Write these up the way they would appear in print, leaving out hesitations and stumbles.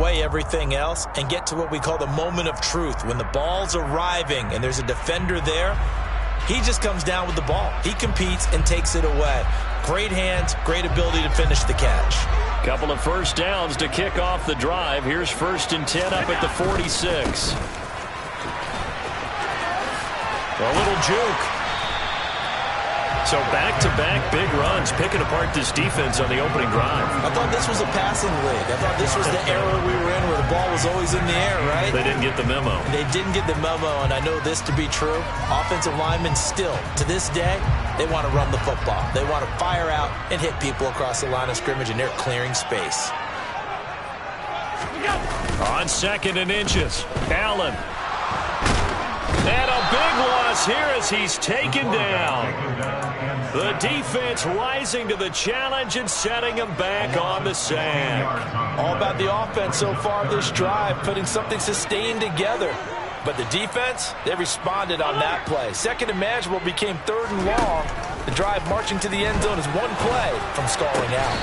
away everything else and get to what we call the moment of truth. When the ball's arriving and there's a defender there, he just comes down with the ball. He competes and takes it away. Great hands, great ability to finish the catch. Couple of first downs to kick off the drive. Here's 1st and 10 up at the 46. A little juke. So back-to-back big runs, picking apart this defense on the opening drive. I thought this was a passing league. I thought this was the era we were in where the ball was always in the air, right? They didn't get the memo. They didn't get the memo, and I know this to be true. Offensive linemen still, to this day, they want to run the football. They want to fire out and hit people across the line of scrimmage, and they're clearing space. On 2nd and inches, Allen. And a big loss here as he's taken down. The defense rising to the challenge and setting him back on the sack. All about the offense so far this drive, putting something sustained together. But the defense, they responded on that play. 2nd and manageable became 3rd and long. The drive marching to the end zone is one play from stalling out.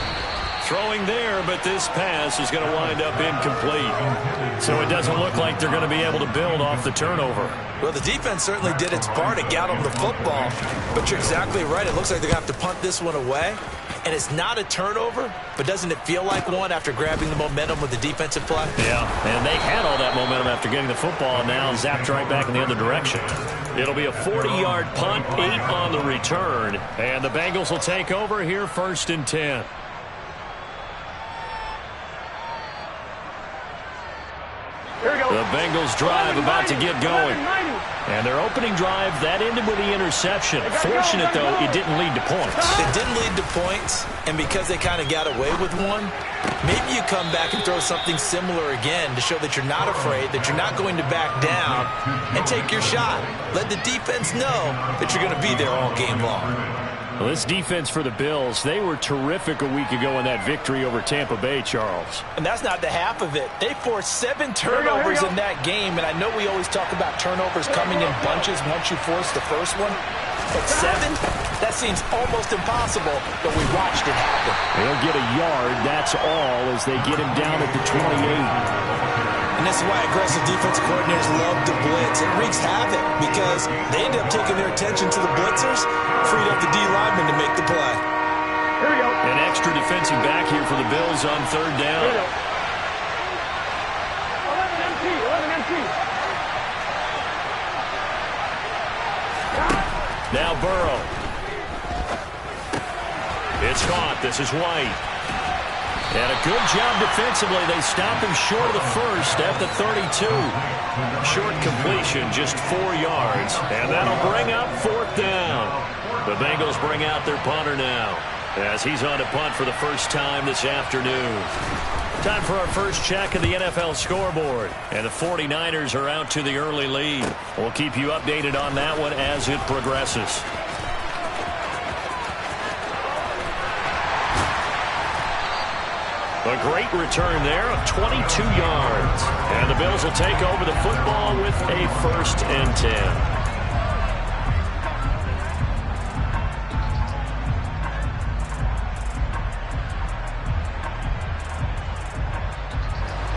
Throwing there, but this pass is going to wind up incomplete. So it doesn't look like they're going to be able to build off the turnover. Well, the defense certainly did its part to get them the football. But you're exactly right. It looks like they're going to have to punt this one away. And it's not a turnover, but doesn't it feel like one after grabbing the momentum with the defensive play? Yeah, and they had all that momentum after getting the football, and now zapped right back in the other direction. It'll be a 40-yard punt, 8 on the return. And the Bengals will take over here 1st and 10. The Bengals drive about to get going. And their opening drive, that ended with the interception. Fortunate, though, it didn't lead to points. It didn't lead to points, and because they kind of got away with one, maybe you come back and throw something similar again to show that you're not afraid, that you're not going to back down, and take your shot. Let the defense know that you're going to be there all game long. Well, this defense for the Bills, they were terrific a week ago in that victory over Tampa Bay, Charles. And that's not the half of it. They forced 7 turnovers in that game, and I know we always talk about turnovers coming in bunches once you force the first one. But 7? That seems almost impossible, but we watched it happen. They'll get a yard, that's all, as they get him down at the 28. And this is why aggressive defensive coordinators love to blitz. It wreaks havoc because they end up taking their attention to the blitzers, freed up the D lineman to make the play. Here we go. An extra defensive back here for the Bills on 3rd down. 11 MT. Now Burrow. It's caught. This is White. And a good job defensively. They stop him short of the first at the 32. Short completion, just 4 yards. And that'll bring up 4th down. The Bengals bring out their punter now, as he's on to punt for the first time this afternoon. Time for our first check of the NFL scoreboard. And the 49ers are out to the early lead. We'll keep you updated on that one as it progresses. A great return there of 22 yards. And the Bills will take over the football with a 1st and 10.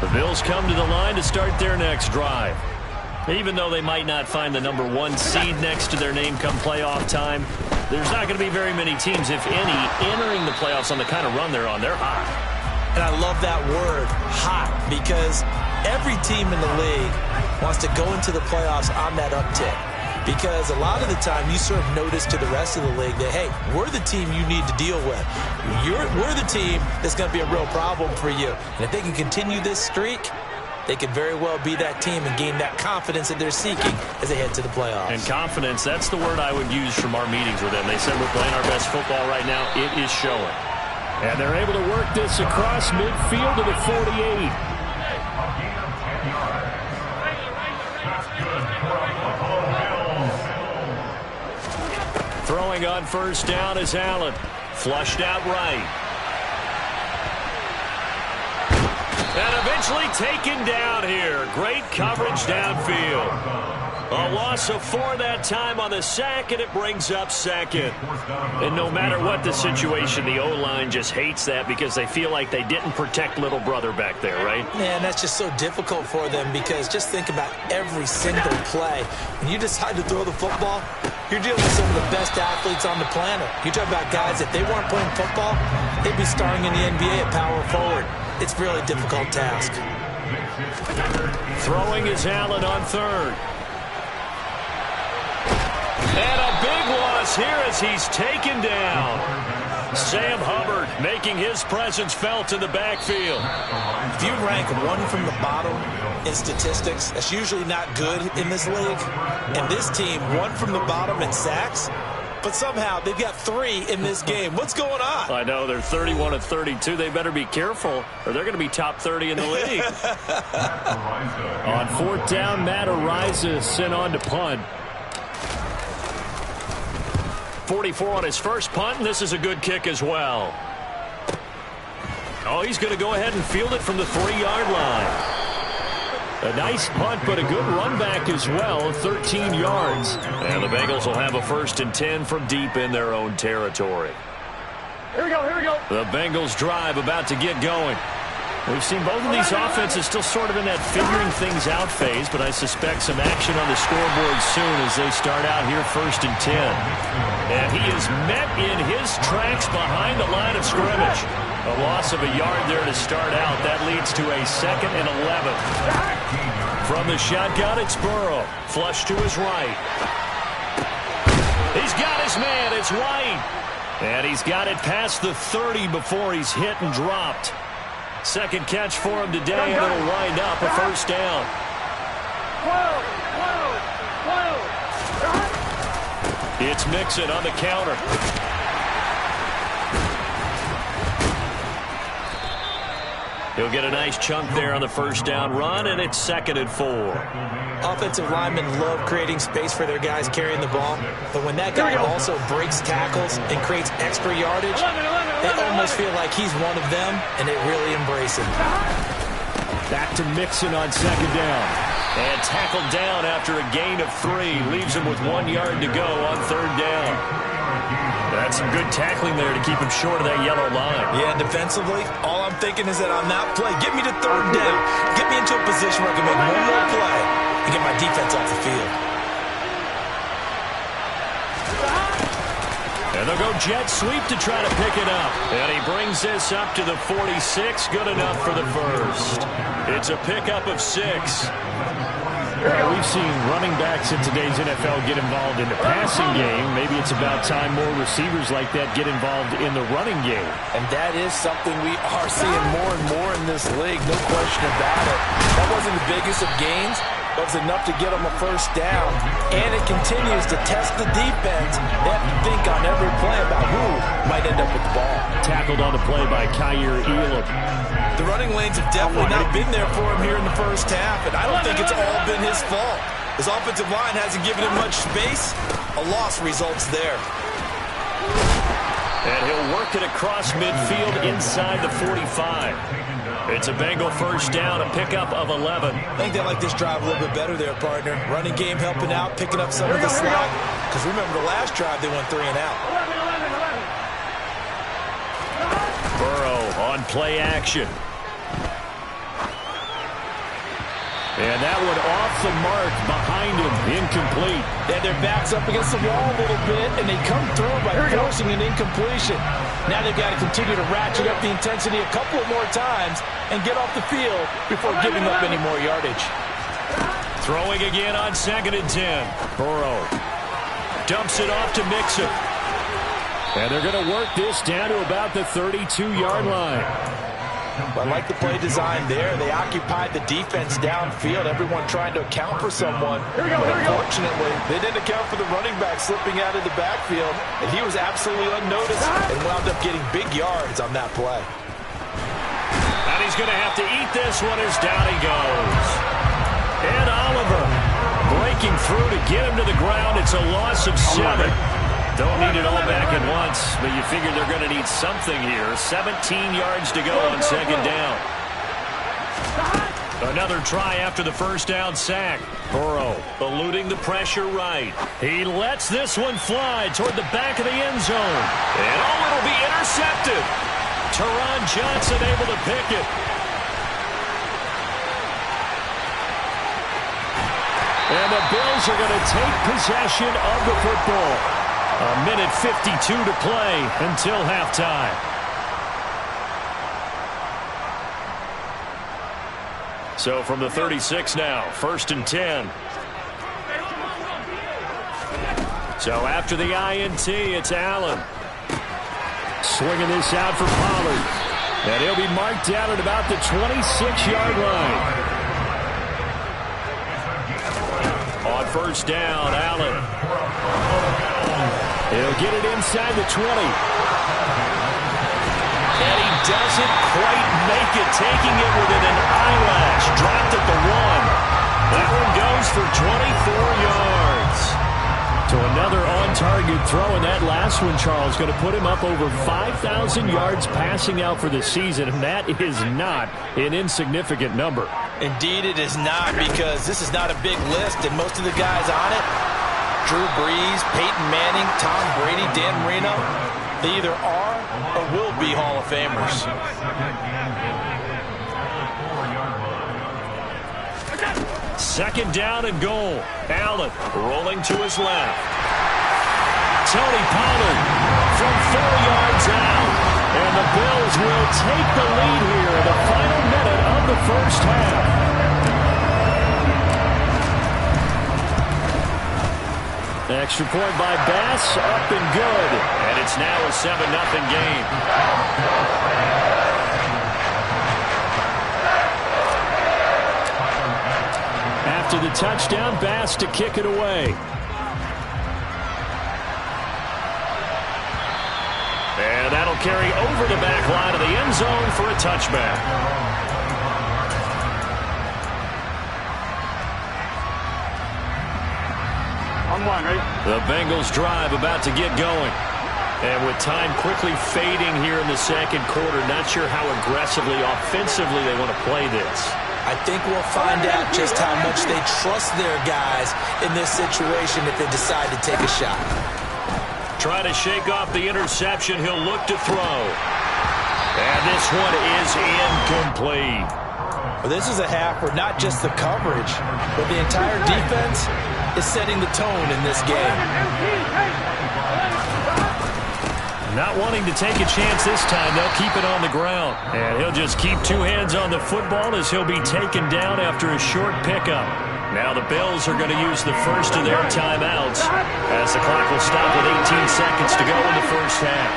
The Bills come to the line to start their next drive. Even though they might not find the number 1 seed next to their name come playoff time, there's not going to be very many teams, if any, entering the playoffs on the kind of run they're on. They're hot. And I love that word, hot, because every team in the league wants to go into the playoffs on that uptick. Because a lot of the time you serve notice to the rest of the league that, hey, we're the team you need to deal with. We're the team that's going to be a real problem for you. And if they can continue this streak, they could very well be that team and gain that confidence that they're seeking as they head to the playoffs. And confidence, that's the word I would use from our meetings with them. They said we're playing our best football right now. It is showing. And they're able to work this across midfield to the 48. Throwing on 1st down is Allen. Flushed out right. And eventually taken down here. Great coverage downfield. A loss of 4 that time on the sack, and it brings up second. And no matter what the situation, the O-line just hates that because they feel like they didn't protect little brother back there, right? Yeah, and that's just so difficult for them because just think about every single play. When you decide to throw the football, you're dealing with some of the best athletes on the planet. You talk about guys, if they weren't playing football, they'd be starring in the NBA at power forward. It's a really difficult task. Throwing is Allen on third. And a big loss here as he's taken down. Sam Hubbard making his presence felt in the backfield. If you rank one from the bottom in statistics, that's usually not good in this league. And this team, one from the bottom in sacks, but somehow they've got 3 in this game. What's going on? I know, they're 31 of 32. They better be careful, or they're going to be top 30 in the league. On 4th down, Matt Ariza sent on to punt. 44 on his first punt, and this is a good kick as well. Oh, he's going to go ahead and field it from the 3-yard line. A nice punt, but a good run back as well, 13 yards. And the Bengals will have a 1st and 10 from deep in their own territory. Here we go, here we go. The Bengals drive about to get going. We've seen both of these offenses still sort of in that figuring things out phase, but I suspect some action on the scoreboard soon as they start out here 1st and 10. And he is met in his tracks behind the line of scrimmage. A loss of a yard there to start out. That leads to a 2nd and 11. From the shotgun, it's Burrow. Flush to his right. He's got his man. It's White. And he's got it past the 30 before he's hit and dropped. Second catch for him today, and it'll wind up a 1st down. 12. It's Mixon on the counter. He'll get a nice chunk there on the 1st down run, and it's 2nd and 4. Offensive linemen love creating space for their guys carrying the ball, but when that guy also breaks tackles and creates extra yardage, they almost feel like he's one of them, and they really embrace him. Back to Mixon on 2nd down. And tackled down after a gain of 3. Leaves him with 1 yard to go on 3rd down. That's some good tackling there to keep him short of that yellow line. Yeah, defensively, all I'm thinking is that on that play, get me to 3rd down. Get me into a position where I can make one more play and get my defense off the field. And they'll go jet sweep to try to pick it up. And he brings this up to the 46. Good enough for the 1st. It's a pickup of 6. We've seen running backs in today's NFL get involved in the passing game. Maybe it's about time more receivers like that get involved in the running game. And that is something we are seeing more and more in this league, no question about it. That wasn't the biggest of gains, but it was enough to get them a 1st down. And it continues to test the defense. They have to think on every play about who might end up with the ball. Tackled on the play by Kyer Elam. The running lanes have definitely not been there for him here in the 1st half, and I don't think it's all been his fault. His offensive line hasn't given him much space. A loss results there. And he'll work it across midfield inside the 45. It's a Bengal 1st down, a pickup of 11. I think they like this drive a little bit better there, partner. Running game helping out, picking up some of the slack. Because remember, the last drive they went 3 and out. Burrow on play action. And that one off the mark behind him, incomplete. They had their backs up against the wall a little bit, and they come through by forcing an incompletion. Now they've got to continue to ratchet up the intensity a couple of more times and get off the field before giving up any more yardage. Throwing again on 2nd and 10. Burrow dumps it off to Mixon. And they're going to work this down to about the 32-yard line. Well, I like the play design there. They occupied the defense downfield, everyone trying to account for someone. But unfortunately, they didn't account for the running back slipping out of the backfield, and he was absolutely unnoticed and wound up getting big yards on that play. And he's going to have to eat this one as down he goes. And Oliver breaking through to get him to the ground. It's a loss of 7. Don't need it all back at once, but you figure they're going to need something here. 17 yards to go on 2nd down. Another try after the first down sack. Burrow eluding the pressure right. He lets this one fly toward the back of the end zone. And it'll be intercepted. Teron Johnson able to pick it. And the Bills are going to take possession of the football. A minute 52 to play until halftime. So from the 36 now, 1st and 10. So after the INT, it's Allen. Swinging this out for Pollard. And he'll be marked down at about the 26-yard line. On 1st down, Allen. He'll get it inside the 20. And he doesn't quite make it, taking it within an eyelash. Dropped at the 1. That one goes for 24 yards. So another on-target throw, and that last one, Charles, going to put him up over 5,000 yards passing out for the season, and that is not an insignificant number. Indeed it is not, because this is not a big list, and most of the guys on it, Drew Brees, Peyton Manning, Tom Brady, Dan Marino, they either are or will be Hall of Famers. Second down and goal. Allen rolling to his left. Tony Pollard from 4 yards out. And the Bills will take the lead here in the final minute of the first half. Extra point by Bass, up and good. And it's now a 7-0 game. After the touchdown, Bass to kick it away. And that'll carry over the back line of the end zone for a touchback. The Bengals drive about to get going. And with time quickly fading here in the second quarter, not sure how aggressively, offensively they want to play this. I think we'll find out just how much they trust their guys in this situation if they decide to take a shot. Trying to shake off the interception, he'll look to throw. And this one is incomplete. Well, this is a half where not just the coverage, but the entire defense is setting the tone in this game. Not wanting to take a chance this time, they'll keep it on the ground. And he'll just keep 2 hands on the football as he'll be taken down after a short pickup. Now the Bills are going to use the first of their timeouts as the clock will stop with 18 seconds to go in the first half.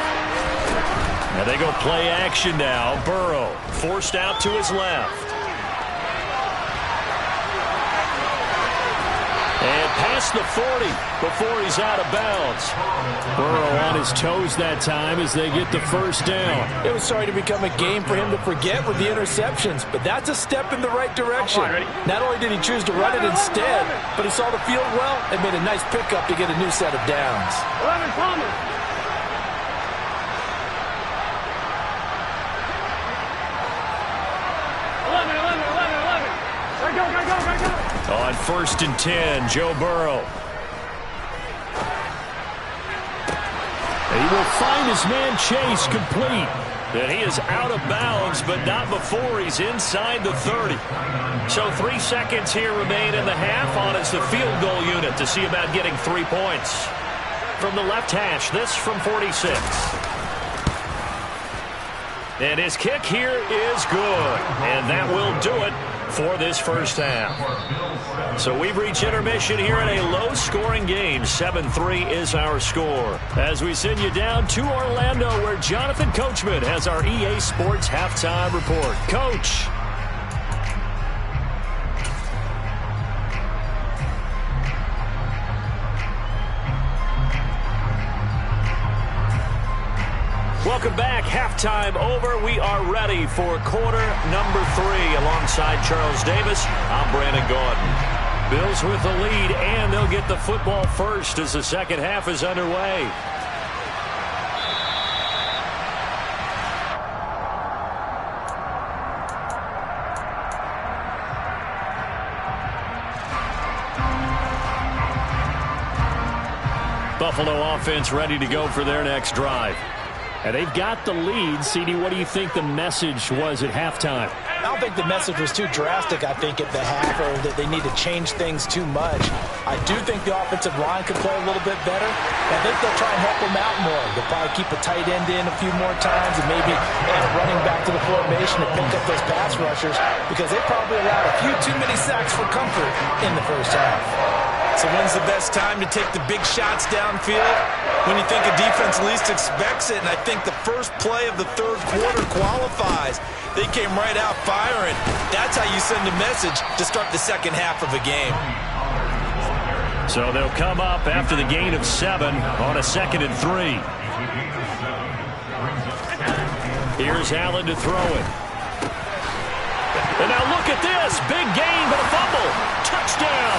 Now they go play action now. Burrow forced out to his left. And past the 40 before he's out of bounds. Burrow on his toes that time as they get the first down. It was starting to become a game for him to forget with the interceptions, but that's a step in the right direction. Not only did he choose to run it instead, but he saw the field well and made a nice pickup to get a new set of downs. 11 Palmer. On 1st and 10, Joe Burrow. He will find his man Chase complete. And he is out of bounds, but not before he's inside the 30. So 3 seconds here remain in the half on as the field goal unit to see about getting 3 points. From the left hash, this from 46. And his kick here is good. And that will do it for this first half. So we've reached intermission here in a low-scoring game. 7-3 is our score. As we send you down to Orlando, where Jonathan Coachman has our EA Sports halftime report. Coach. Welcome back. Halftime over. We are ready for quarter number 3. Alongside Charles Davis, I'm Brandon Gaudin. Bills with the lead, and they'll get the football first as the second half is underway. Buffalo offense ready to go for their next drive. And they've got the lead. CD, what do you think the message was at halftime? I don't think the message was too drastic, I think, at the half, or that they need to change things too much. I do think the offensive line could play a little bit better. I think they'll try and help them out more. They'll probably keep a tight end in a few more times and maybe running back to the formation to pick up those pass rushers, because they probably allowed a few too many sacks for comfort in the first half. So when's the best time to take the big shots downfield? When you think a defense least expects it, and I think the first play of the third quarter qualifies. They came right out firing. That's how you send a message to start the second half of a game. So they'll come up after the gain of 7 on a 2nd and 3. Here's Allen to throw it. And now look at this. Big gain, but a fumble. Touchdown.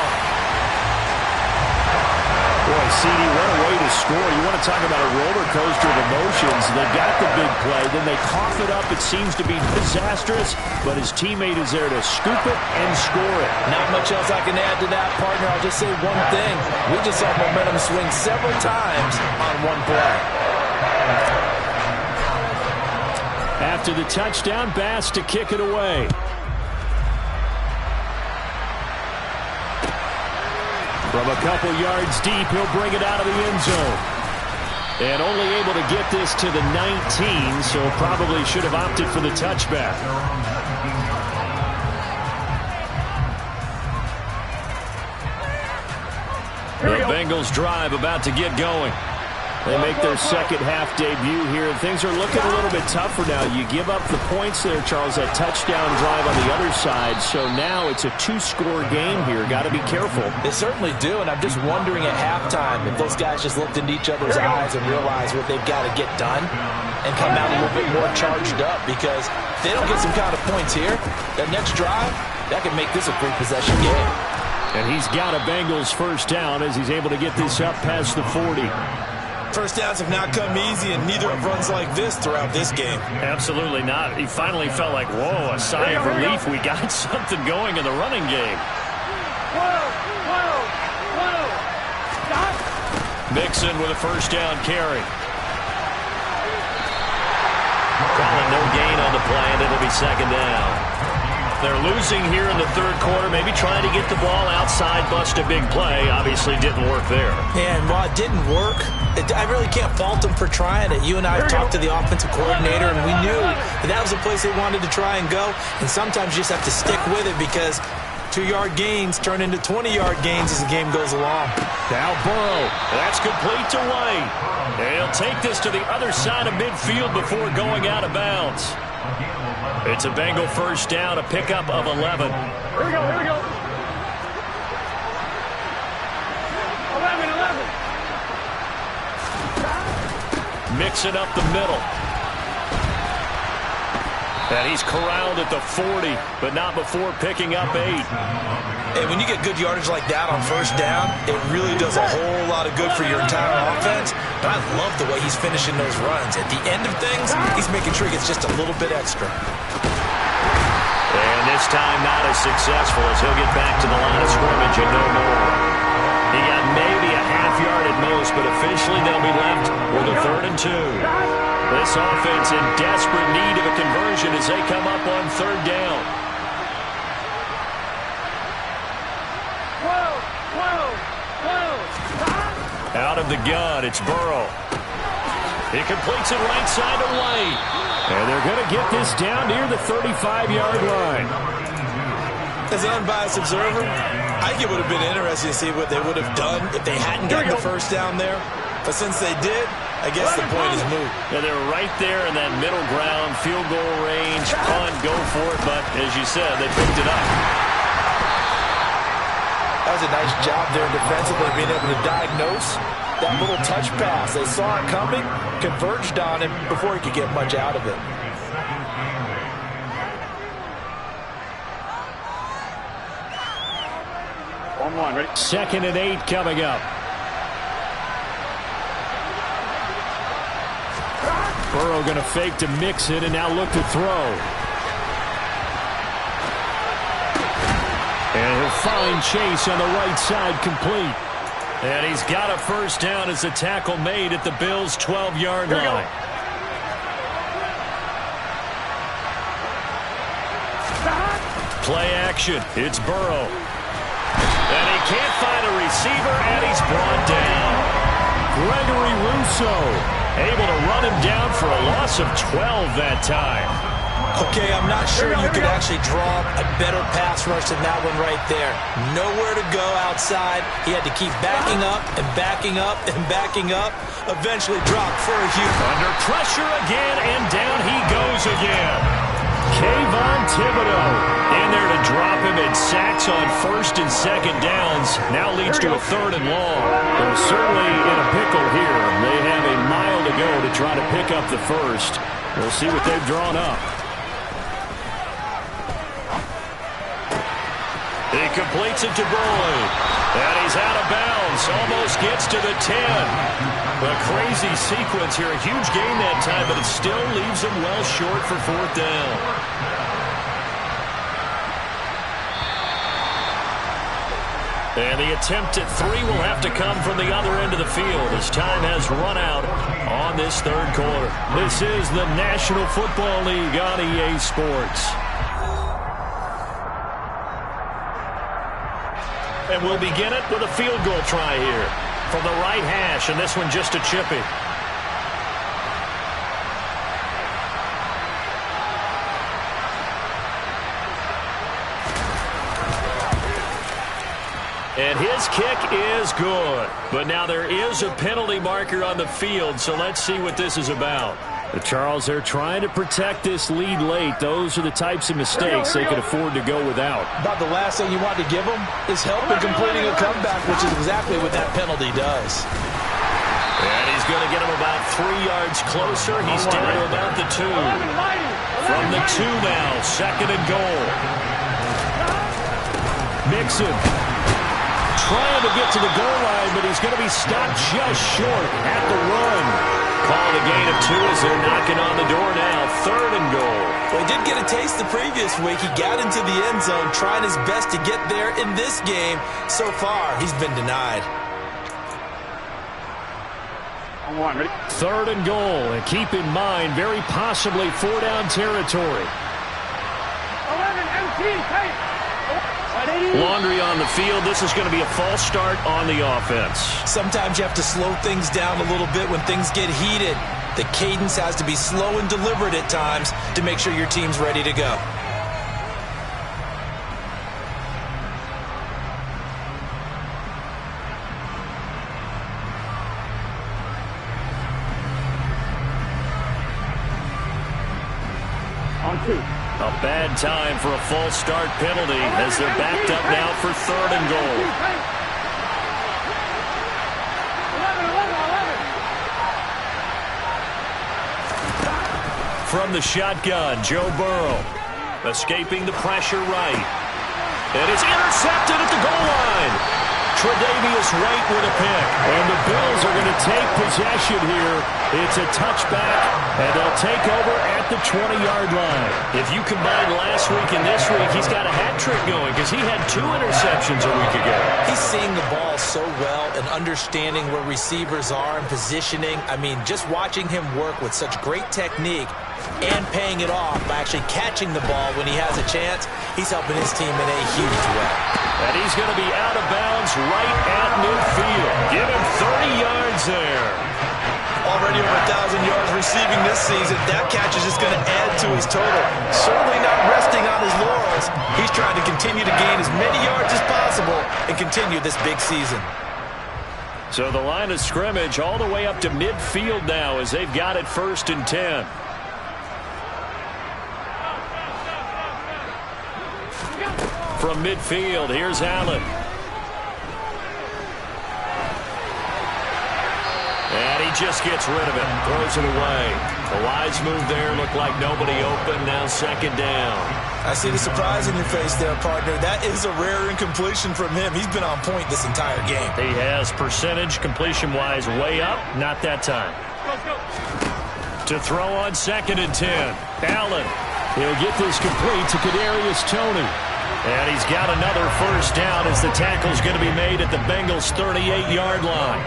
Boy, CD, what a way to score. You want to talk about a roller coaster of emotions. They got the big play, then they cough it up. It seems to be disastrous, but his teammate is there to scoop it and score it. Not much else I can add to that, partner. I'll just say one thing. We just saw momentum swing several times on one play. After the touchdown, Bass to kick it away. From a couple yards deep, he'll bring it out of the end zone. And only able to get this to the 19, so probably should have opted for the touchback. The Bengals drive about to get going. They make their second half debut here, and things are looking a little bit tougher now. You give up the points there, Charles, that touchdown drive on the other side. So now it's a 2-score game here. Got to be careful. They certainly do, and I'm just wondering at halftime if those guys just looked into each other's eyes and realized what they've got to get done and come out a little bit more charged up, because if they don't get some kind of points here, that next drive, that could make this a 3-possession game. And he's got a Bengals first down as he's able to get this up past the 40. First downs have not come easy, and neither have runs like this throughout this game. Absolutely not. He finally felt like, whoa, a sigh of relief. We got something going in the running game. Mixon with a first down carry. Calling no gain on the play, and it'll be second down. They're losing here in the third quarter, maybe trying to get the ball outside, bust a big play. Obviously didn't work there. And while it didn't work, I really can't fault them for trying it. You and I talked to the offensive coordinator, and we knew that was a place they wanted to try and go. And sometimes you just have to stick with it, because 2-yard gains turn into 20-yard gains as the game goes along. Now Burrow. That's complete to White. And he'll take this to the other side of midfield before going out of bounds. It's a Bengal first down, a pickup of 11. Here we go, here we go. 11. Mixing up the middle. And he's corralled at the 40, but not before picking up 8. And when you get good yardage like that on first down, it really does a whole lot of good for your entire offense. But I love the way he's finishing those runs. At the end of things, he's making sure he gets just a little bit extra. And this time not as successful, as he'll get back to the line of scrimmage and no more. He got maybe a half yard at most, but officially they'll be left with a 3rd and 2. This offense in desperate need of a conversion as they come up on 3rd down. 12. Out of the gun, it's Burrow. He completes it right side to White. And they're going to get this down near the 35-yard line. As an unbiased observer, I think it would have been interesting to see what they would have done if they hadn't gotten the first down there. But since they did, I guess the point is moot. Yeah, they were right there in that middle ground, field goal range, punt, go for it. But as you said, they picked it up. That was a nice job there defensively, being able to diagnose that little touch pass. They saw it coming, converged on him before he could get much out of it. On 1, ready? 2nd and 8 coming up. Burrow going to fake to mix it and now look to throw. And he'll find Chase on the right side, complete. And he's got a first down as the tackle made at the Bills' 12-yard line. Play action. It's Burrow. And he can't find a receiver, and he's brought down. Gregory Rousseau able to run him down for a loss of 12 that time. Okay, I'm not sure you could actually draw a better pass rush than that one right there. Nowhere to go outside. He had to keep backing up and backing up and backing up. Eventually dropped for a huge. Under pressure again, and down he goes again. Kayvon Thibodeau in there to drop him, and sacks on first and second downs. Now leads to a third and long. They're certainly in a pickle here. They have a mile to go to try to pick up the first. We'll see what they've drawn up. He completes it to Boyd. And he's out of bounds. Almost gets to the 10. A crazy sequence here. A huge gain that time, but it still leaves him well short for fourth down. And the attempt at 3 will have to come from the other end of the field as time has run out on this third quarter. This is the National Football League on EA Sports. And we'll begin it with a field goal try here from the right hash, and this one just a chippy. And his kick is good. But now there is a penalty marker on the field, so let's see what this is about. Charles, they're trying to protect this lead late. Those are the types of mistakes they could afford to go without. About the last thing you want to give them is help in completing a comeback, which is exactly what that penalty does. And he's going to get him about 3 yards closer. He's down to about the 2. From the 2 now, second and goal. Mixon trying to get to the goal line, but he's going to be stopped just short at the run. Call the gain of 2 as they're knocking on the door now. Third and goal. Well, he did get a taste the previous week. He got into the end zone, trying his best to get there in this game. So far, he's been denied. Ready? Third and goal. And keep in mind, very possibly 4-down territory. 11, MT, Laundry on the field. This is going to be a false start on the offense. Sometimes you have to slow things down a little bit when things get heated. The cadence has to be slow and deliberate at times to make sure your team's ready to go. On 2. A bad time for a false start penalty as they're backed up now for third and goal. 11. From the shotgun, Joe Burrow escaping the pressure right. And it's intercepted at the goal line. Tre'Davious White with a pick. And the Bills are going to take possession here. It's a touchback, and they'll take over at the 20-yard line. If you combine last week and this week, he's got a hat trick going because he had 2 interceptions a week ago. He's seeing the ball so well and understanding where receivers are and positioning. I mean, just watching him work with such great technique and paying it off by actually catching the ball when he has a chance, he's helping his team in a huge way. And he's going to be out of bounds right at midfield. Give him 30 yards there. Already over 1,000 yards receiving this season. That catch is just going to add to his total. Certainly not resting on his laurels. He's trying to continue to gain as many yards as possible and continue this big season. So the line of scrimmage all the way up to midfield now as they've got it 1st and 10. From midfield, here's Allen. And he just gets rid of it, throws it away. A wise move there, looked like nobody open, now second down. I see the surprise in your face there, partner. That is a rare incompletion from him. He's been on point this entire game. He has percentage completion-wise way up, not that time. To throw on 2nd and 10, Allen. He'll get this complete to Kadarius Toney. And he's got another first down as the tackle's going to be made at the Bengals' 38-yard line.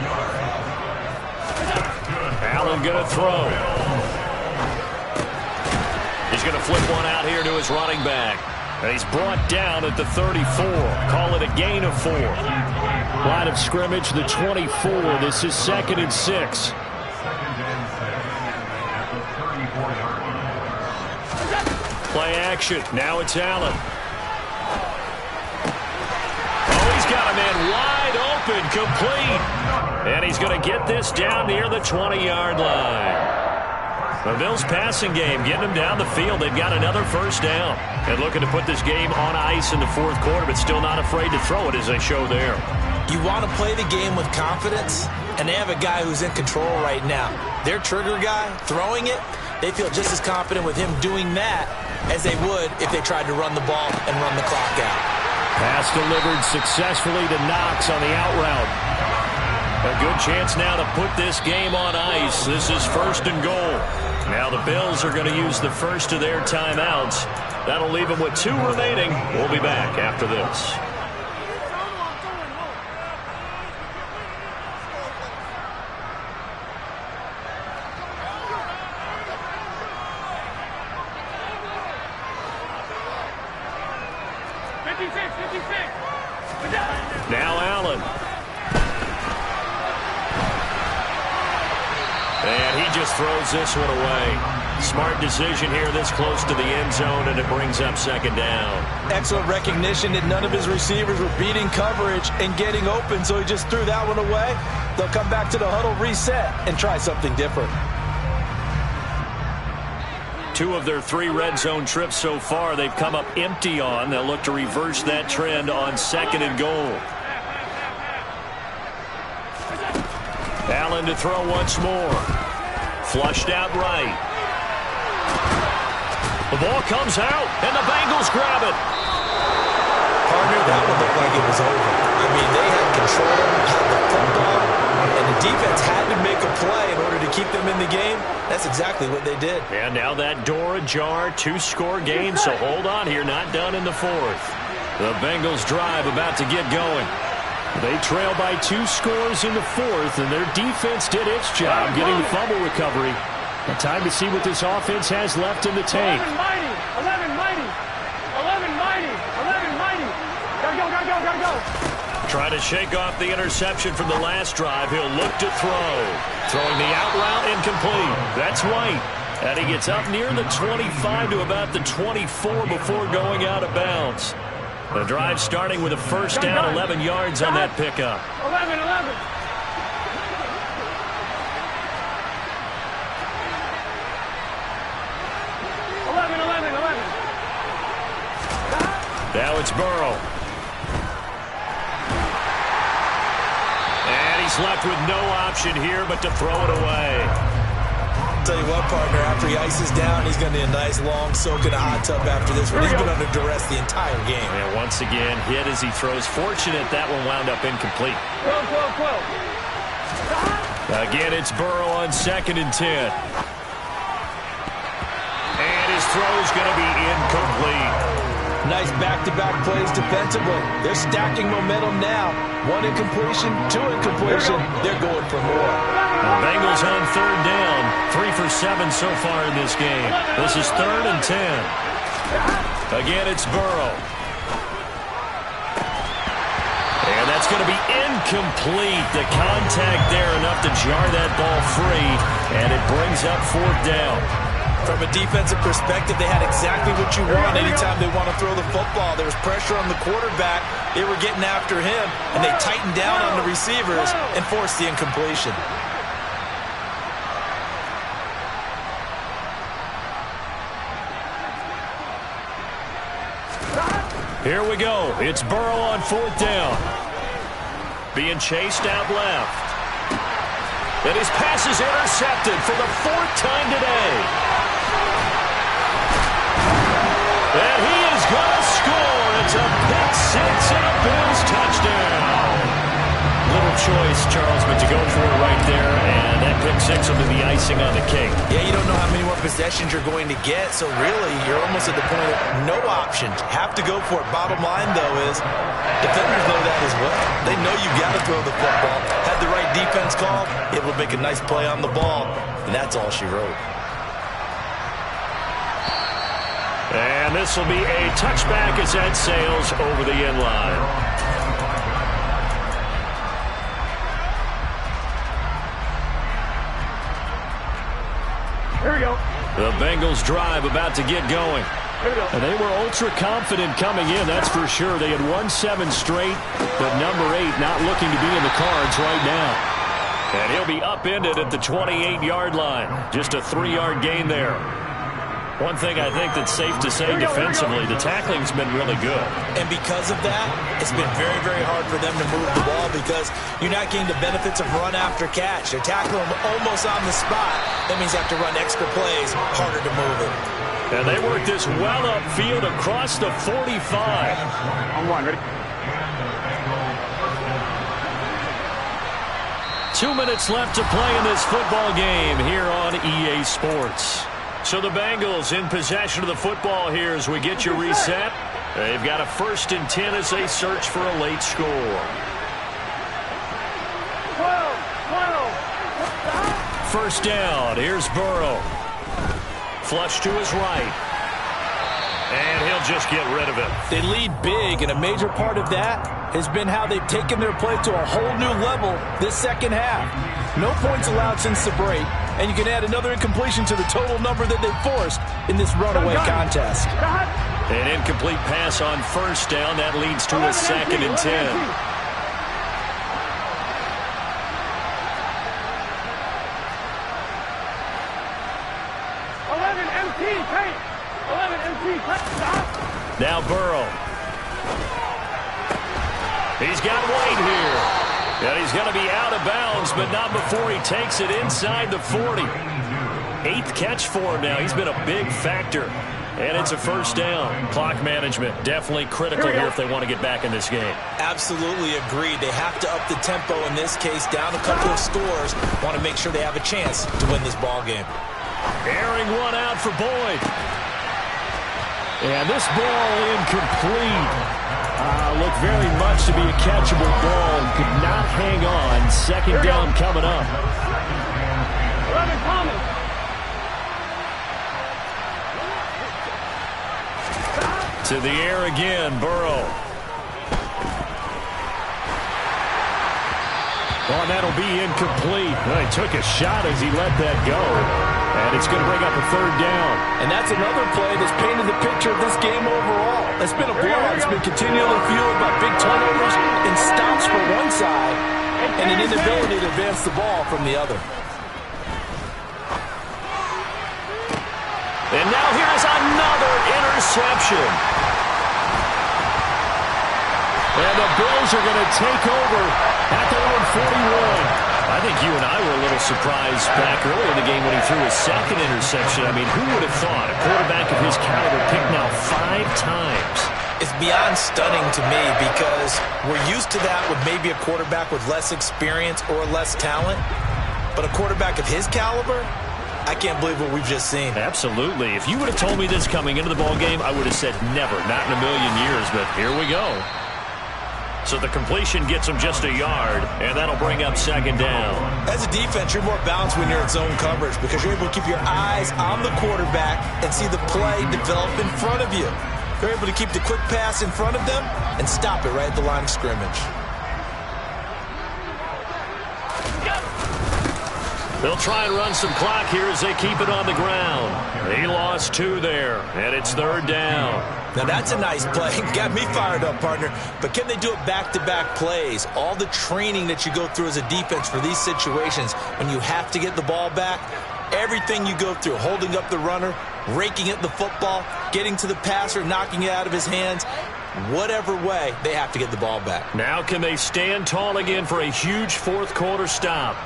Allen going to throw. He's going to flip one out here to his running back. And he's brought down at the 34. Call it a gain of 4. Line of scrimmage, the 24. This is 2nd and 6. Play action. Now it's Allen. Oh, he's got a man wide open, complete. And he's going to get this down near the 20-yard line. The Bills' passing game getting them down the field. They've got another first down. And looking to put this game on ice in the 4th quarter, but still not afraid to throw it as they show there. You want to play the game with confidence, and they have a guy who's in control right now. Their trigger guy, throwing it, they feel just as confident with him doing that as they would if they tried to run the ball and run the clock out. Pass delivered successfully to Knox on the out route. A good chance now to put this game on ice. This is 1st and goal. Now the Bills are going to use the first of their timeouts. That'll leave them with 2 remaining. We'll be back after this. Now Allen. And he just throws this one away. Smart decision here this close to the end zone, and it brings up 2nd down. Excellent recognition that none of his receivers were beating coverage and getting open, so he just threw that one away. They'll come back to the huddle, reset, and try something different. 2 of their 3 red zone trips so far they've come up empty on. They'll look to reverse that trend on 2nd and goal. Allen to throw once more. Flushed out right. The ball comes out, and the Bengals grab it. Partner, that one looked like it was over. I mean, they had control, had the football, and the defense had to make a play in order to keep them in the game. That's exactly what they did. And now that door ajar, 2-score game, so hold on here, not done in the 4th. The Bengals drive about to get going. They trail by 2 scores in the 4th, and their defense did its job getting the fumble recovery. And time to see what this offense has left in the tank. 11 mighty, 11 mighty, 11 mighty, 11 mighty. Gotta go. Trying to shake off the interception from the last drive. He'll look to throw. Throwing the out route incomplete. That's White. And he gets up near the 25 to about the 24 before going out of bounds. The drive starting with a first down, 11 yards on that pickup. 11. 11. Now it's Burrow. And he's left with no option here but to throw it away. Tell you what, partner, after he ices down, he's going to need a nice long soak in a hot tub after this one. He's been under duress the entire game. And once again, hit as he throws. Fortunate that one wound up incomplete. 12. Again, it's Burrow on 2nd and 10. And his throw's going to be incomplete. Nice back-to-back plays defensively. They're stacking momentum now. 1 incompletion, 2 incompletion. They're going for more. The Bengals on 3rd down. 3 for 7 so far in this game. This is 3rd and 10. Again, it's Burrow. And that's going to be incomplete. The contact there enough to jar that ball free. And it brings up 4th down. From a defensive perspective, they had exactly what you want anytime they want to throw the football. There was pressure on the quarterback. They were getting after him, and they tightened down on the receivers and forced the incompletion. Here we go. It's Burrow on 4th down. Being chased out left. And his pass is intercepted for the 4th time today. And he is going to score. It's a pick 6 and a Bills touchdown. Little choice, Charles, but to go for it right there, and that pick six will be the icing on the cake. Yeah, you don't know how many more possessions you're going to get, so really you're almost at the point of no options. Have to go for it. Bottom line, though, is defenders know that as well. They know you got to throw the football. Had the right defense call, able to make a nice play on the ball, and that's all she wrote. And this will be a touchback as that sails over the end line. Here we go. The Bengals drive about to get going. Here we go. And they were ultra confident coming in, that's for sure. They had won 7 straight, but number 8 not looking to be in the cards right now. And he'll be upended at the 28-yard line. Just a 3-yard gain there. One thing I think that's safe to say defensively, the tackling's been really good. And because of that, it's been very, very hard for them to move the ball because you're not getting the benefits of run after catch. They're tackling them almost on the spot. That means you have to run extra plays, harder to move it. And they work this well upfield across the 45. On one, ready? 2 minutes left to play in this football game here on EA Sports. So the Bengals in possession of the football here as we get you reset. They've got a 1st and 10 as they search for a late score. 12. First down. Here's Burrow. Flush to his right. And he'll just get rid of it. They lead big, and a major part of that has been how they've taken their play to a whole new level this second half. No points allowed since the break, and you can add another incompletion to the total number that they forced in this runaway contest. An incomplete pass on first down. That leads to a 2nd and 10. 11 MT, paint. 11 MT, stop. Now Burrow. He's got White here. And he's going to be out of bounds, but not before he takes it inside the 40. 8th catch for him now. He's been a big factor. And it's a first down. Clock management definitely critical here if they want to get back in this game. Absolutely agreed. They have to up the tempo in this case, down a couple of scores. Want to make sure they have a chance to win this ball game. Airing one out for Boyd. And this ball incomplete. Looked very much to be a catchable ball. Could not hang on. Second down coming up. 11 Thomas. To the air again, Burrow. Oh, and that'll be incomplete. Well, he took a shot as he let that go. And it's going to bring up a 3rd down. And that's another play that's painted the picture of this game overall. It's been a blowout. It's been continually fueled by big turnovers and stops for one side and an inability to advance the ball from the other. And now here's another interception. And the Bills are going to take over at their own 41. I think you and I were a little surprised back early in the game when he threw his 2nd interception. I mean, who would have thought a quarterback of his caliber picked now 5 times? It's beyond stunning to me because we're used to that with maybe a quarterback with less experience or less talent. But a quarterback of his caliber, I can't believe what we've just seen. Absolutely. If you would have told me this coming into the ball game, I would have said never, not in a million years. But here we go. So the completion gets him just a yard, and that'll bring up 2nd down. As a defense, you're more balanced when you're in zone coverage because you're able to keep your eyes on the quarterback and see the play develop in front of you. You're able to keep the quick pass in front of them and stop it right at the line of scrimmage. They'll try and run some clock here as they keep it on the ground. He lost 2 there, and it's 3rd down. Now that's a nice play. Got me fired up, partner. But can they do it back-to-back plays? All the training that you go through as a defense for these situations, when you have to get the ball back, everything you go through, holding up the runner, raking at the football, getting to the passer, knocking it out of his hands, whatever way, they have to get the ball back. Now can they stand tall again for a huge 4th quarter stop?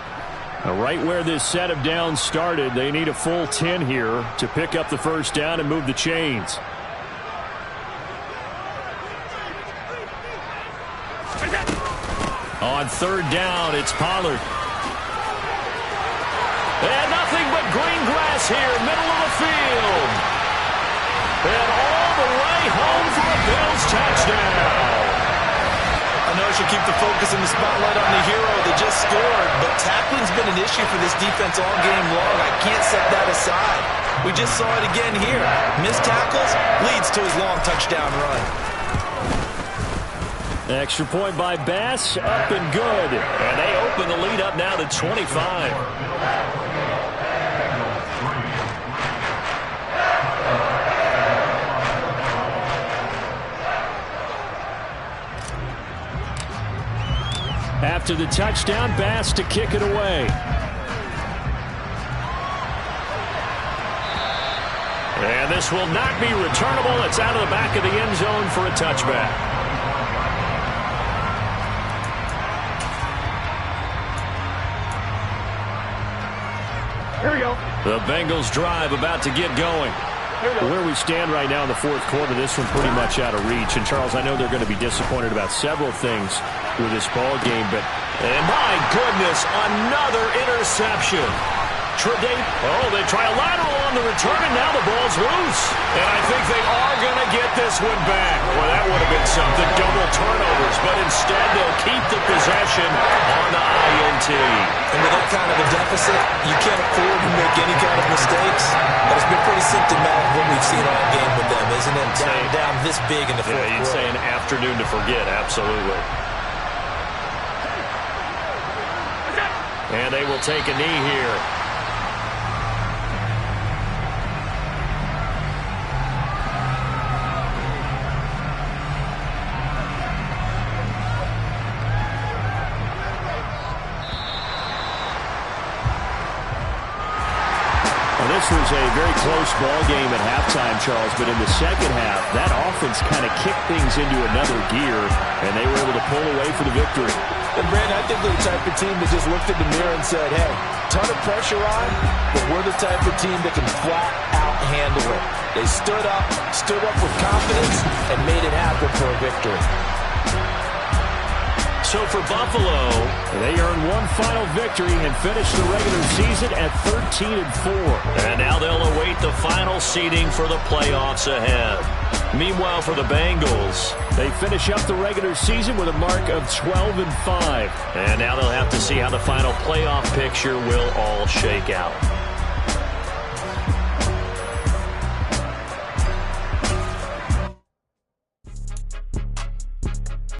Right where this set of downs started, they need a full 10 here to pick up the first down and move the chains. On 3rd down, it's Pollard. And nothing but green grass here, middle of the field. And all the way home for a Bills touchdown. I know I should keep the focus and the spotlight on the hero that just scored, but tackling's been an issue for this defense all game long. I can't set that aside. We just saw it again here. Missed tackles leads to his long touchdown run. Extra point by Bass, up and good. And they open the lead up now to 25. After the touchdown, Bass to kick it away. And this will not be returnable. It's out of the back of the end zone for a touchback. Here we go. The Bengals drive about to get going. Where we stand right now in the fourth quarter, this one pretty much out of reach. And, Charles, I know they're going to be disappointed about several things with this ball game, but... And my goodness, another interception. They try a lateral on the return, and now the ball's loose. And I think they are going to get this one back. Well, that would have been something, double turnovers. But instead, they'll keep the possession on the INT. And with that kind of a deficit, you can't afford to make any kind of mistakes. But it's been pretty symptomatic what we've seen all game with them, isn't it? Down this big in the fourth quarter. You'd say an afternoon to forget, absolutely. And they will take a knee here. This was a very close ball game at halftime, Charles, but in the second half, that offense kind of kicked things into another gear, and they were able to pull away for the victory. And, Brandon, I think they're the type of team that just looked in the mirror and said, hey, ton of pressure on, but we're the type of team that can flat out handle it. They stood up with confidence, and made it happen for a victory. So for Buffalo, they earn one final victory and finish the regular season at 13-4. And now they'll await the final seeding for the playoffs ahead. Meanwhile, for the Bengals, they finish up the regular season with a mark of 12-5. And now they'll have to see how the final playoff picture will all shake out.